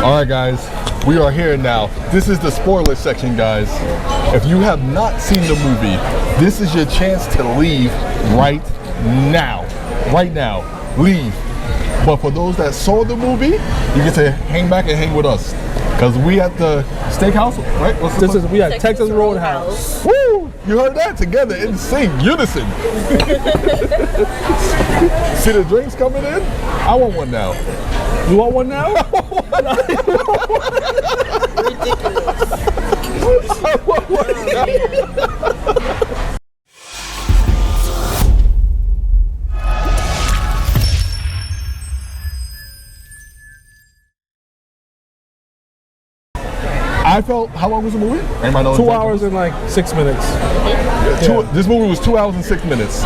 All right, guys, we are here now. This is the spoiler section, guys. If you have not seen the movie, this is your chance to leave right now. Right now, leave. But for those that saw the movie, you get to hang back and hang with us. Because we at the steakhouse, right? We at Texas Roadhouse. Woo! You heard that? Together, in sync, unison. See the drinks coming in? I want one now. You want one now? Ridiculous. I want one now. I felt, how long was the movie? Anybody know 2 hours and like 6 minutes. This movie was 2 hours and 6 minutes.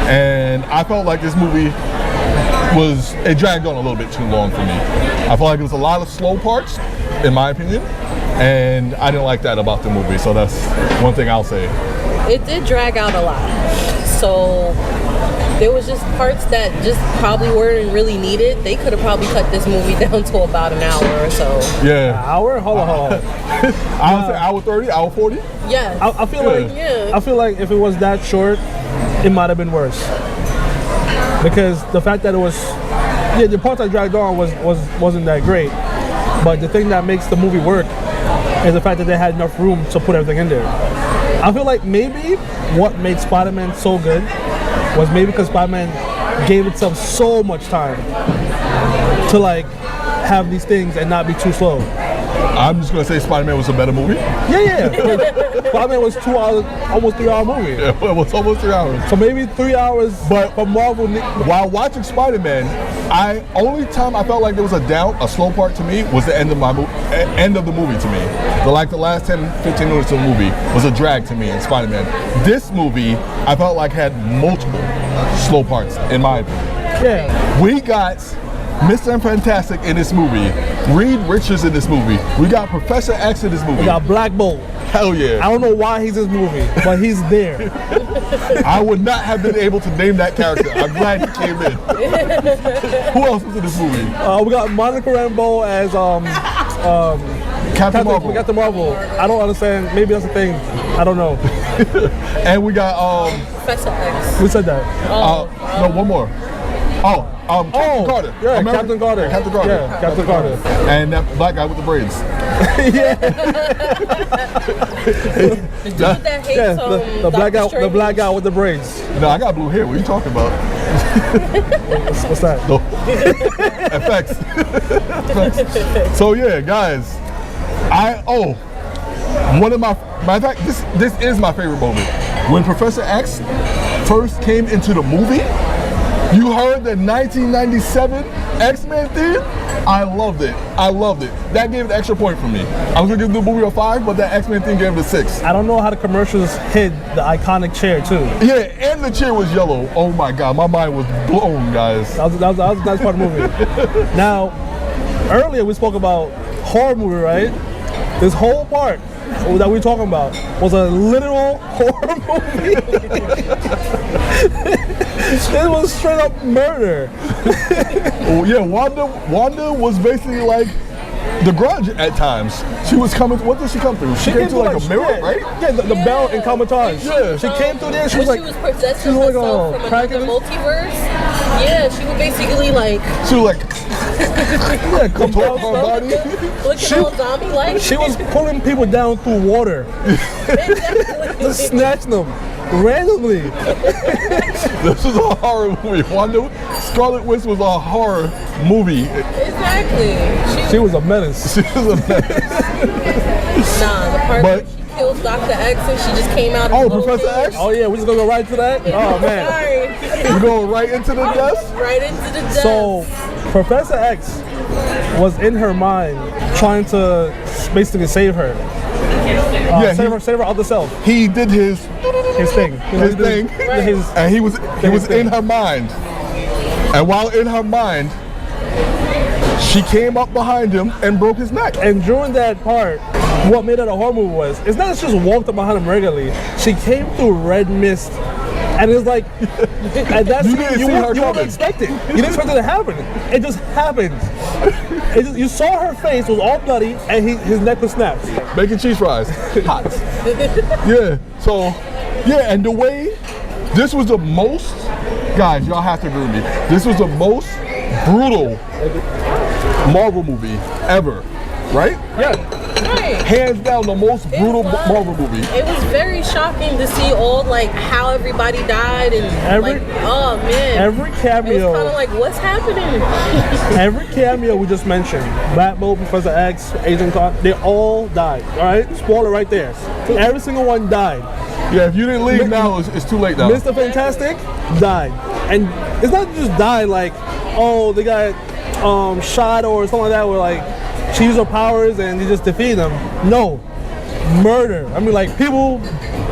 And I felt like this movie it dragged on a little bit too long for me. I felt like it was a lot of slow parts, in my opinion. And I didn't like that about the movie. So that's one thing I'll say. It did drag out a lot. So there was just parts that just probably weren't really needed. They could have probably cut this movie down to about an hour or so. Yeah. An hour? Hold on. I would say hour 30, hour 40. Yeah. I feel like if it was that short, it might have been worse. Because the fact that it was, the parts I dragged on wasn't that great. But the thing that makes the movie work is the fact that they had enough room to put everything in there. I feel like maybe what made Spider-Man so good was maybe because Spider-Man gave itself so much time to like have these things and not be too slow. I'm just gonna say Spider-Man was a better movie. Yeah. Spider-Man was 2 hours, almost 3 hour movie. Yeah, it was almost 3 hours. So maybe 3 hours, but for Marvel. While watching Spider-Man, only time I felt like there was a slow part to me was the end of the movie to me. The last 10, 15 minutes of the movie was a drag to me in Spider-Man. This movie, I felt like had multiple slow parts, in my opinion. Yeah. We got Mr. Fantastic in this movie. Reed Richards in this movie. We got Professor X in this movie. We got Black Bolt. Hell yeah. I don't know why he's in this movie, but he's there. I would not have been able to name that character. I'm glad he came in. Who else was in this movie? We got Monica Rambeau as Captain Marvel. We got the Marvel. I don't understand. Maybe that's the thing. I don't know. And we got Professor X. We said that. No, one more. Captain Carter. Yeah, Captain Carter. Captain Carter. Yeah, Captain Carter. And that black guy with the braids. Yeah. The black guy with the braids. No, I got blue hair. What are you talking about? What's that? No. Effects. So yeah, guys. One of my matter of fact, this is my favorite moment. When Professor X first came into the movie, you heard the 1997 X-Men theme? I loved it. That gave an extra point for me. I was gonna give the movie a 5, but that X-Men theme gave it a 6. I don't know how the commercials hid the iconic chair too. Yeah, and the chair was yellow. Oh my God, my mind was blown, guys. That was a nice part of the movie. Now, earlier we spoke about horror movie, right? This whole part that we're talking about was a literal horror movie. It was straight up murder. Oh yeah, Wanda was basically like the Grudge at times. She was coming. What did she come through? She came through like a mirror, right? Yeah, the bell in Comatage. Yeah, she came through there. She was like, she was possessing herself from another multiverse. Yeah, she was basically like. She was like. Yeah, contort her body. Looking all zombie-like. She was pulling people down through water. Exactly. Just snatching them randomly. This was a horror movie. Scarlet Witch was a horror movie. Exactly. She was a menace. She was a menace. Nah, the part where she kills Dr. X and she just came out. Oh, Professor X? Oh yeah, we're just gonna go right to that? Oh man. Sorry. We're going right into the death? Right into the death. So, Professor X was in her mind trying to basically save her. Save her other self. He did his thing. And he was in her mind. And while in her mind, she came up behind him and broke his neck. And during that part, what made it a horror movie was, it's not that she just walked up behind him regularly. She came through red mist. And it's like, and that's you didn't wouldn't expect it. You didn't expect it to happen. It just happened. You saw her face was all bloody, and his neck was snapped. Bacon cheese fries. Hot. Yeah. So, yeah, and the way this was the most, guys, y'all have to agree with me. This was the most brutal Marvel movie ever, right? Yeah. Right. Hands down, the most brutal Marvel movie. It was very shocking to see all like how everybody died and oh man. Every cameo. It was kind of like, what's happening? Every cameo we just mentioned, Black Bolt, Professor X, Agent Carter, they all died. All right, spoiler right there. Every single one died. Yeah, if you didn't leave now, it's too late now. Mr. Fantastic died, and it's not just died like, oh, they got shot or something like that, where like she used her powers and they just defeated them. No, murder. I mean, like people,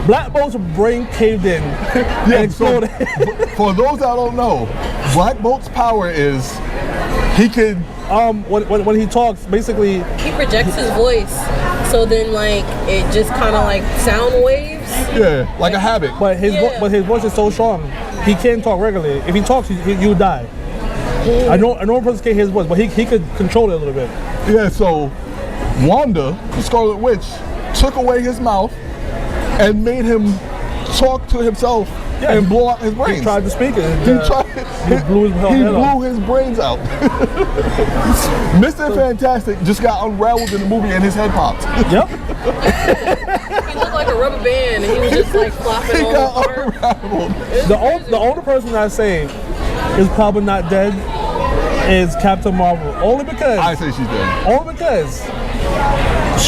Black Bolt's brain caved in and exploded. So, for those that don't know, Black Bolt's power is he could when he talks, basically He projects his voice, so then like it just kind of like sound waves. yeah, like a habit. but his voice is so strong, he can't talk regularly. If he talks, you die. I know a person can't hear his voice, but he could control it a little bit. Yeah, so Wanda, the Scarlet Witch, took away his mouth and made him talk to himself and blow out his brains. He tried to speak it. He blew his brains out. Mr. Fantastic just got unraveled in the movie and his head popped. Yep. He looked like a rubber band, and he was just like flopping He all got apart. unraveled. The only person I say is probably not dead is Captain Marvel. Only because I say she's dead. Only because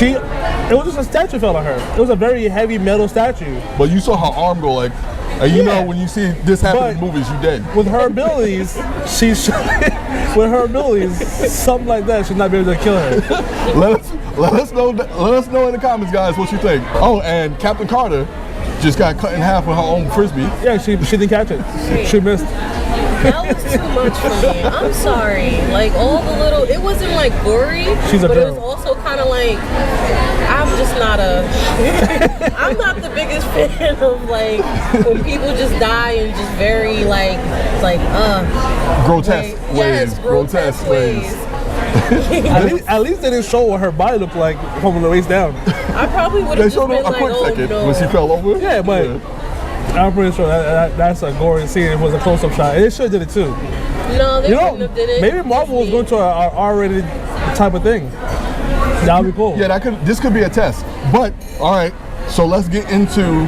it was just a statue fell on her. It was a very heavy metal statue. But you saw her arm go like, and you know when you see this happen in movies, you dead. With her abilities, something like that should not be able to kill her. Let us know in the comments, guys, what you think. Oh, and Captain Carter just got cut in half with her own frisbee. Yeah, she didn't catch it. She missed. That was too much for me. I'm sorry. Like all the little, it wasn't like gory, She's a but girl. it was also kind of like, I'm just not I'm not the biggest fan of like when people just die in just very Grotesque ways. Yes, grotesque ways. At least they didn't show what her body looked like from the waist down. I probably would They have just showed been a like, quick oh second no. when she fell over. Yeah, but I'm pretty sure that's a gory scene. It was a close-up shot. And they should have did it too. No, they wouldn't have did it. Maybe Marvel was going to an R-rated type of thing. That would be cool. Yeah, this could be a test. But all right, so let's get into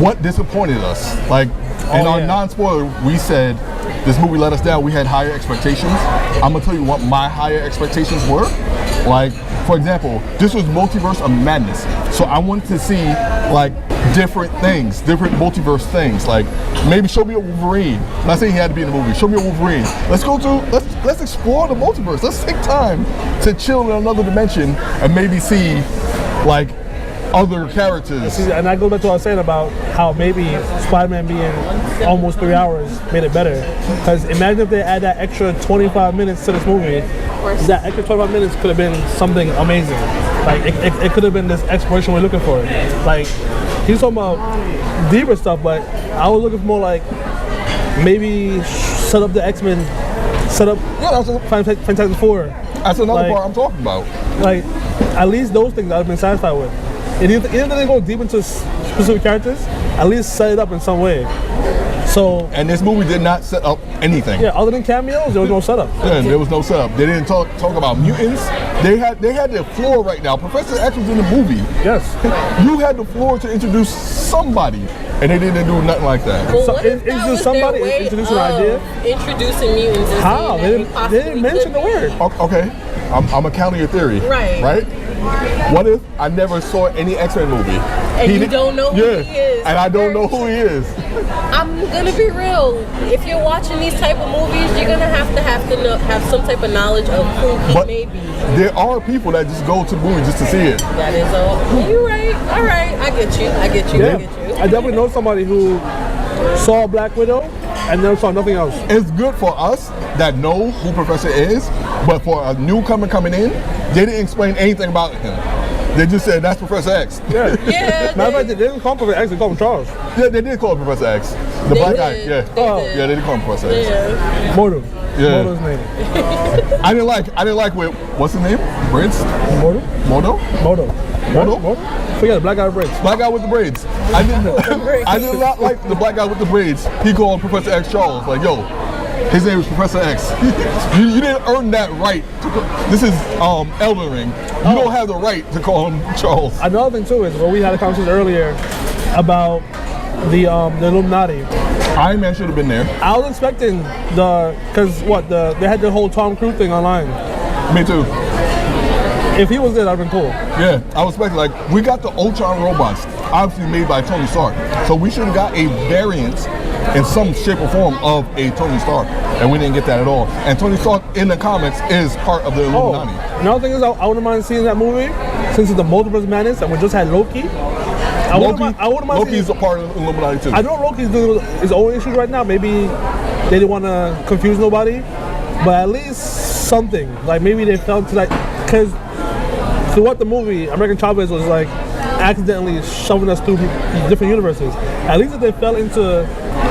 what disappointed us. Like in our non-spoiler, we said this movie let us down. We had higher expectations. I'm gonna tell you what my higher expectations were. Like, for example, this was Multiverse of Madness. So I wanted to see like different things, different multiverse things. Like maybe show me a Wolverine. I'm not saying he had to be in the movie. Show me a Wolverine. Let's go through. Let's explore the multiverse. Let's take time to chill in another dimension and maybe see like other characters. See, and I go back to what I was saying about how maybe Spider-Man being almost 3 hours made it better. Because imagine if they add that extra 25 minutes to this movie. That extra 25 minutes could have been something amazing. Like it could have been this exploration we're looking for. Like he's talking about deeper stuff, but I was looking for more like maybe set up the X-Men, set up Fantastic Four. That's another part I'm talking about. Like at least those things I've been satisfied with. And even if they go deep into specific characters, at least set it up in some way. So, and this movie did not set up anything. Yeah, other than cameos, there was no setup. Yeah, there was no setup. They didn't talk about mutants. They had the floor right now. Professor X was in the movie. Yes. You had the floor to introduce somebody, and they didn't do nothing like that. Well, So what if that was somebody their way introduce an of idea? introducing mutants? and How? saying They that didn't mention the word. Okay, I'm gonna counter your theory. Right. What if I never saw any X-Men movie? And you don't know who he is. And I don't know who he is. I'm gonna be real. If you're watching these type of movies, you're gonna have to have some type of knowledge of who he But may be. there are people that just go to the movie just to see it. That is all. You're right. All right. I get you. I get you. I definitely know somebody who saw Black Widow and never saw nothing else. It's good for us that know who Professor is, but for a newcomer coming in, they didn't explain anything about him. They just said that's Professor X. Yeah. Yeah. Matter of fact, they didn't call him Professor X, they called him Charles. Yeah, they did call him Professor X. The They black did. guy. Yeah. They did. Yeah, they did call him Professor X. Yeah. Mortal. Yeah. Moto's name. I didn't like with what's his name? Braids? Moto? Moto? Moto. Moto? Forget it, black guy with braids. Black guy with the braids. I did not like the black guy with the braids. He called Professor X Charles. Like, yo, his name is Professor X. you didn't earn that right. This is Elden Ring. You don't have the right to call him Charles. Another thing too is when we had a conversation earlier about the Illuminati. Iron Man should have been there. I was expecting they had the whole Tom Cruise thing online. Me too. If he was there, that'd been cool. Yeah, I was expecting, like, we got the Ultron robots, obviously made by Tony Stark. So we should have got a variant in some shape or form of a Tony Stark. And we didn't get that at all. And Tony Stark in the comics is part of the Illuminati. Another thing is, I wouldn't mind seeing that movie since it's the Multiverse Madness and we just had Loki. I wouldn't mind Loki's a part of the Illuminati too. I know Loki's doing his own issues right now. Maybe they didn't want to confuse nobody, but at least something. Like maybe they felt like, because throughout the movie, American Chavez was like accidentally shoving us through different universes. At least if they fell into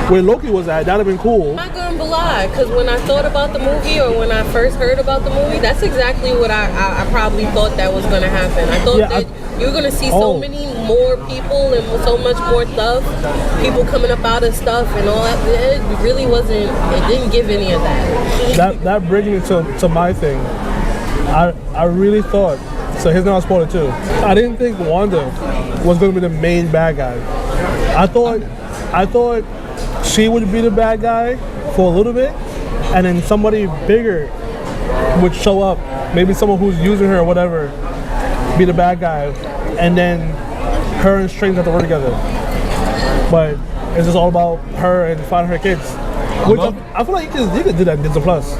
where Loki was at, that'd have been cool. I'm not gonna lie, because when I thought about the movie or when I first heard about the movie, that's exactly what I probably thought that was gonna happen. I thought that you were gonna see so many more people and so much more stuff, people coming up out of stuff and all that. It really wasn't, it didn't give any of that. That brings me to my thing. I really thought, so here's now a spoiler too. I didn't think Wanda was gonna be the main bad guy. I thought she would be the bad guy for a little bit, and then somebody bigger would show up. Maybe someone who's using her or whatever, be the bad guy, and then her and Strange have to work together. But it's just all about her and finding her kids. Which I feel like you could do that in Disney Plus.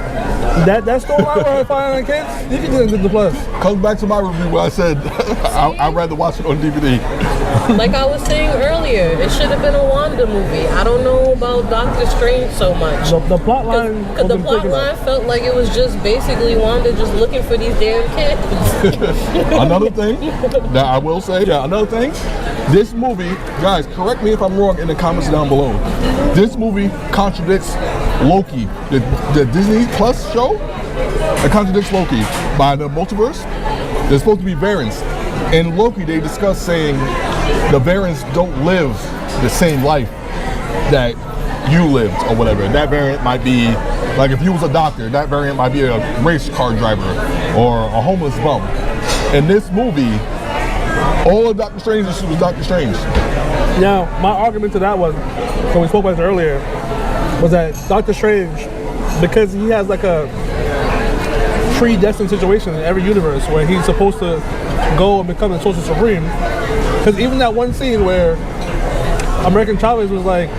That storyline where her finding her kids, you can do that in Disney Plus. Comes back to my review where I said I'd rather watch it on DVD. Like I was saying earlier, it should have been a Wanda movie. I don't know about Doctor Strange so much. The plot line, because the plot line felt like it was just basically Wanda just looking for these damn kids. Another thing that I will say, this movie, guys, correct me if I'm wrong in the comments down below. This movie contradicts Loki, the Disney Plus show. It contradicts Loki by the multiverse. There's supposed to be variants. In Loki, they discuss saying the variants don't live the same life that you lived or whatever. That variant might be, like if you was a doctor, that variant might be a race car driver or a homeless bum. In this movie, all of Doctor Strange was Doctor Strange. Now, my argument to that was, when we spoke about it earlier, was that Doctor Strange, because he has like a predestined situation in every universe where he's supposed to go and become the Sorcerer Supreme. Because even that one scene where American Chavez was like,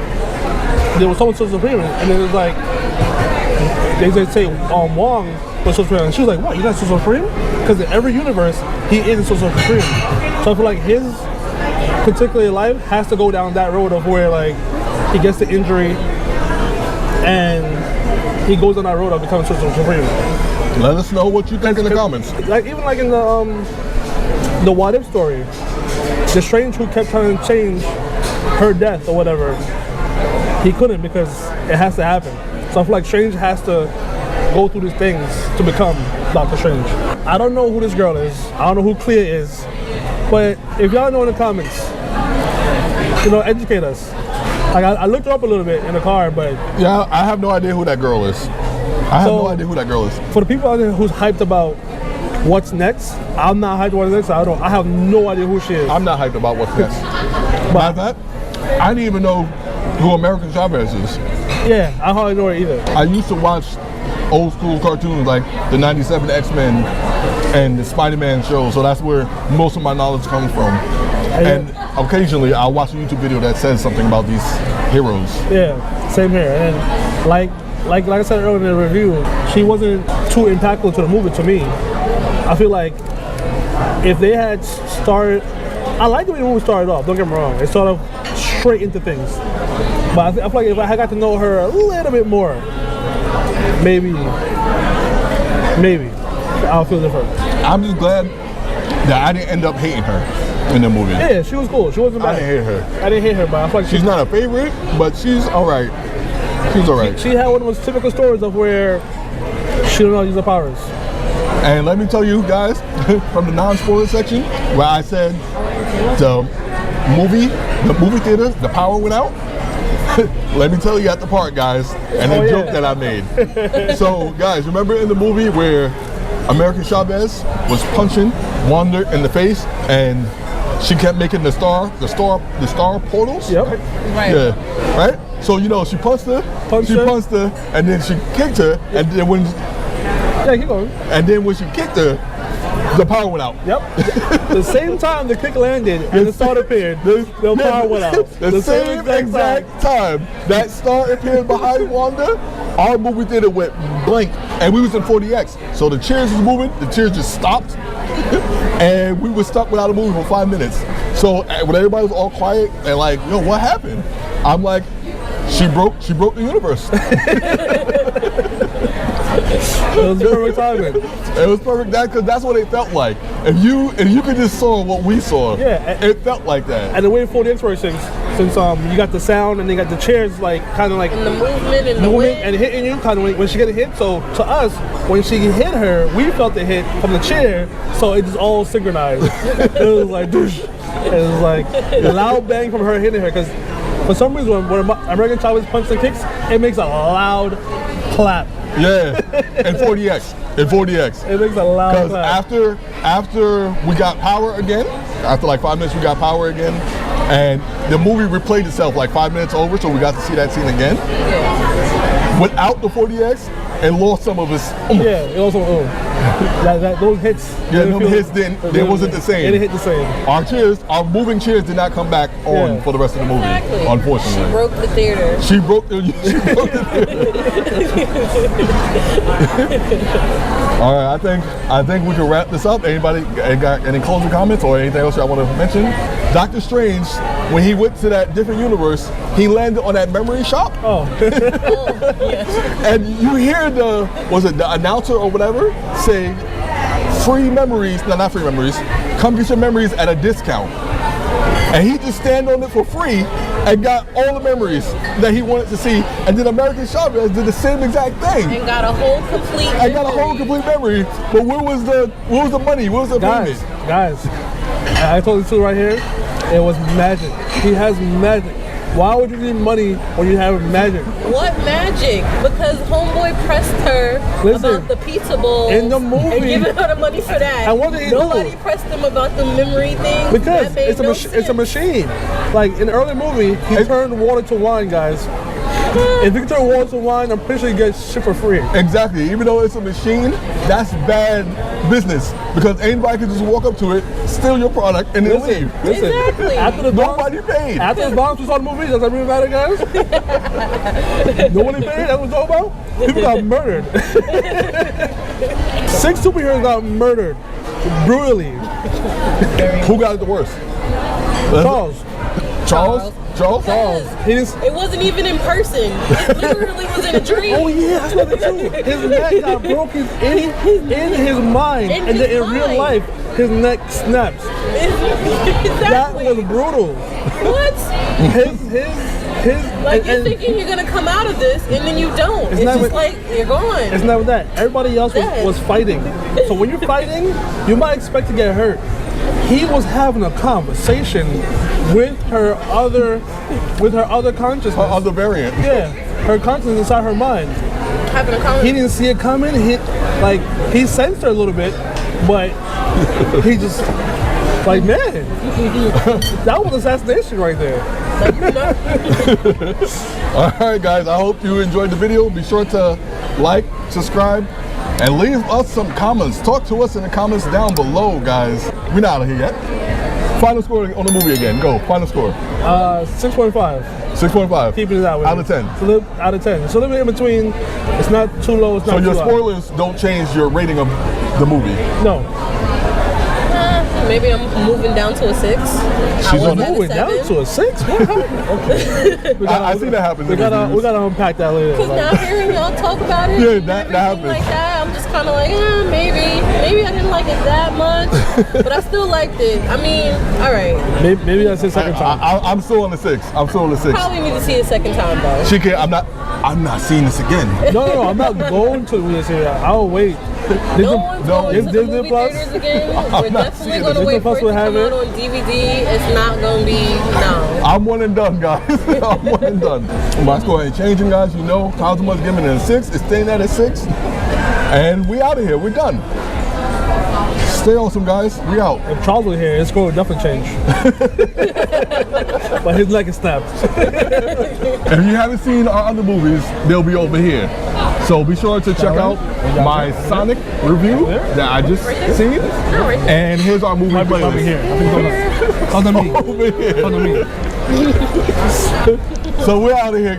there was someone Sorcerer Supreme, and it was like, they say Wong was Sorcerer Supreme, and she was like, what, you're not Sorcerer Supreme? Because in every universe, he is the Sorcerer Supreme. So I feel like his particular life has to go down that road of where like he gets the injury and he goes on that road of becoming Sorcerer Supreme. Let us know what you think in the comments. Like even like in the What If story, the Strange who kept trying to change her death or whatever, he couldn't because it has to happen. So I feel like Strange has to go through these things to become Doctor Strange. I don't know who this girl is. I don't know who Clea is. But if y'all know in the comments, educate us. Like I looked her up a little bit in the car, but yeah, I have no idea who that girl is. I have no idea who that girl is. For the people out there who's hyped about what's next, I'm not hyped about what's next. I have no idea who she is. I'm not hyped about what's next. By that, I didn't even know who American Chavez is. Yeah, I hardly know her either. I used to watch old school cartoons like the '97 X-Men and the Spider-Man show, so that's where most of my knowledge comes from. And occasionally I'll watch a YouTube video that says something about these heroes. Yeah, same here. And like I said earlier in the review, she wasn't too impactful to the movie to me. I feel like if they had started, I like the way the movie started off, don't get me wrong. It sort of straight into things. But I feel like if I had got to know her a little bit more, maybe I'll feel different. I'm just glad that I didn't end up hating her in the movie. Yeah, she was cool. She wasn't bad. I didn't hate her. I didn't hate her, but I feel like she's not a favorite, but she's all right. She's all right. She had one of those typical stories of where She don't know how to use her powers. And let me tell you guys, from the non-spoiler section, where I said the movie theater, the power went out. Let me tell you at the park, guys, and a joke that I made. So, guys, remember in the movie where American Chavez was punching Wanda in the face, and she kept making the star portals? Yep. Right. Yeah. Right? So, you know, she punched her, and then she kicked her, and then when keep going. And then when she kicked her, the power went out. Yep. The same time the kick landed and the star appeared, the power went out. The same exact time that star appeared behind Wanda, our movie theater went blank, and we was in 40X. So the chairs was moving, the chairs just stopped, and we were stuck without a movie for 5 minutes. So when everybody was all quiet and like, yo, what happened? I'm like, she broke the universe. It was perfect timing. It was perfect, because that's what it felt like. If you could just saw what we saw, it felt like that. And the way 40X works, since you got the sound and they got the chairs, like kind of like and the movement and the wind and hitting you, kind of when she get a hit. So to us, when she hit her, we felt the hit from the chair, so it just all synchronized. It was like, doosh. It was like a loud bang from her hitting her, because for some reason when American Chavez punches and kicks, it makes a loud clap. Yeah, in 40X. It makes a loud clap. Because after we got power again, after like 5 minutes we got power again, and the movie replayed itself like 5 minutes over, so we got to see that scene again. Yeah. Without the 40X, it lost some of its. Yeah, it also those hits. Yeah, those hits they wasn't the same. It didn't hit the same. Our moving chairs did not come back on for the rest of the movie. Exactly. Unfortunately, she broke the theater. She broke the theater. All right, I think we can wrap this up. Anybody got any closing comments or anything else I want to mention? Doctor Strange, when he went to that different universe, he landed on that memory shop. Oh. And you hear the announcer or whatever say, free memories, no, not free memories, come get your memories at a discount. And he just stand on it for free and got all the memories that he wanted to see. And then American Chavez did the same exact thing. And got a whole complete memory. But where was the money? Where was the payment? Guys, I told you two right here, it was magic. He has magic. Why would you need money when you have magic? What magic? Because homeboy pressed her about the pizza bowl in the movie and giving her the money for that. And what did he do? Nobody pressed him about the memory thing. Because it's a machine. Like in the early movie, he turned water to wine, guys. If you can turn water to wine, I'm pretty sure you get shit for free. Exactly. Even though it's a machine, that's bad business, because anybody can just walk up to it, steal your product, and then leave. Listen. Exactly. Nobody paid. After the bombs was on the movie, does that really matter, guys? Nobody paid? That was all about? People got murdered. 6 superheroes got murdered brutally. Who got it the worst? Charles? It wasn't even in person. It literally was in a dream. Oh yeah, that's what they do. His neck got broken in his mind, and then in real life, his neck snaps. Exactly. That was brutal. What? His like you're thinking you're gonna come out of this, and then you don't. It's just like you're gone. It's never that. Everybody else was fighting. So when you're fighting, you might expect to get hurt. He was having a conversation with her other consciousness. Her other variant. Yeah, her consciousness inside her mind. Having a conversation. He didn't see it coming. He sensed her a little bit, but he just like, man, that was assassination right there. All right, guys. I hope you enjoyed the video. Be sure to like, subscribe, and leave us some comments. Talk to us in the comments down below, guys. We're not out of here yet. Final score on the movie again. Go. Final score. 6.5. 6.5. Keeping it that way. Out of 10. It's a little out of 10. It's a little bit in between. It's not too low. It's not too high. So your spoilers don't change your rating of the movie? No. Maybe I'm moving down to a 6. She's moving down to a 6? What happened? I see that happen. We gotta unpack that later. Because now hearing y'all talk about it, yeah, that happens. Like that, I'm just kind of like, maybe I didn't like it that much, but I still liked it. I mean, all right. Maybe that's his second time. I'm still on the 6. I'm still on the 6. Probably need to see it a second time though. She can't. I'm not seeing this again. No, I'm not going to see it. I'll wait. No one's going to the Disney movie Plus? theaters again. We're not definitely seeing going it. to wait Disney for it Plus to will have come out it. on DVD. It's not going to be, no. I'm one and done, guys. I'm one and done. Let's go ahead and change them, guys. You know, Cosmo's giving it a 6. It's staying at a 6. And we out of here. We're done. Stay awesome, guys. We out. If Charles was here, his score would definitely change. But his leg is snapped. If you haven't seen our other movies, they'll be over here. So be sure to check out my Sonic review that I just seen. And here's our movie Over playlist. here. I think it's over me. Over here. Under me. So we're out of here.